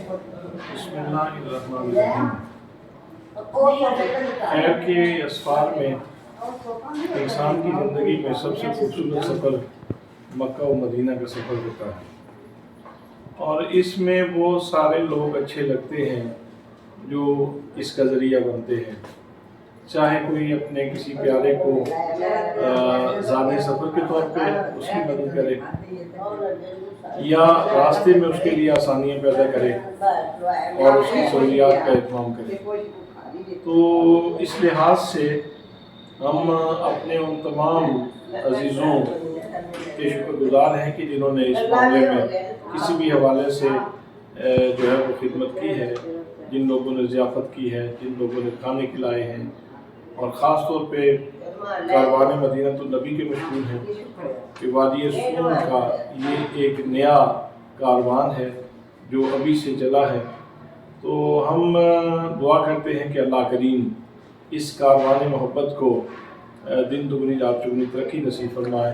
بسم اللہ الرحمن الرحیم۔ خیر کے اسفار میں انسان کی زندگی میں سب سے خوبصورت سفر مکہ و مدینہ کا سفر ہوتا ہے، اور اس میں وہ سارے لوگ اچھے لگتے ہیں جو اس کا ذریعہ بنتے ہیں، چاہے کوئی اپنے کسی پیارے کو زادِ سفر کے طور پہ اس کی مدد کرے یا راستے میں اس کے لیے آسانیاں پیدا کرے اور اس کی سہولیات کا اہتمام کرے۔ تو اس لحاظ سے ہم اپنے ان تمام عزیزوں کے شکر گزار ہیں کہ جنہوں نے اس معاملے میں کسی بھی حوالے سے جو ہے وہ خدمت کی ہے، جن لوگوں نے ضیافت کی ہے، جن لوگوں نے کھانے کھلائے ہیں، اور خاص طور پہ کاروان مدینہ النبی کے مشہور ہیں کہ وادی سون کا یہ ایک نیا کاروان ہے جو ابھی سے چلا ہے۔ تو ہم دعا کرتے ہیں کہ اللہ کریم اس کاروان محبت کو دن دگنی رات چگنی ترقی نصیب فرمائے۔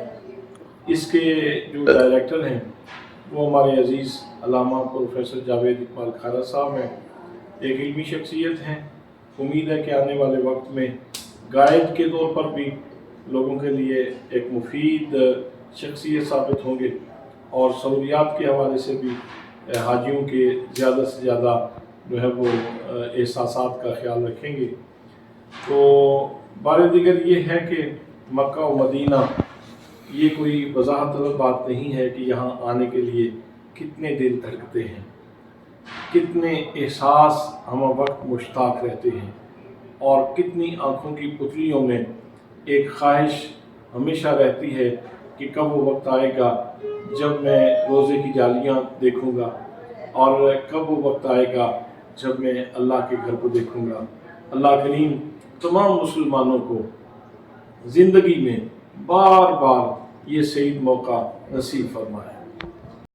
اس کے جو ڈائریکٹر ہیں وہ ہمارے عزیز علامہ پروفیسر جاوید اقبال کھارا صاحب ہیں، ایک علمی شخصیت ہیں۔ امید ہے کہ آنے والے وقت میں گائیڈ کے طور پر بھی لوگوں کے لیے ایک مفید شخصیت ثابت ہوں گے، اور سہولیات کے حوالے سے بھی حاجیوں کے زیادہ سے زیادہ جو ہے وہ احساسات کا خیال رکھیں گے۔ تو بار دیگر یہ ہے کہ مکہ و مدینہ یہ کوئی وضاحت طلب بات نہیں ہے کہ یہاں آنے کے لیے کتنے دل دھڑکتے ہیں، کتنے احساس ہم وقت مشتاق رہتے ہیں، اور کتنی آنکھوں کی پتلیوں میں ایک خواہش ہمیشہ رہتی ہے کہ کب وہ وقت آئے گا جب میں روزے کی جالیاں دیکھوں گا، اور کب وہ وقت آئے گا جب میں اللہ کے گھر کو دیکھوں گا۔ اللہ کریم تمام مسلمانوں کو زندگی میں بار بار یہ سعید موقع نصیب فرمائے۔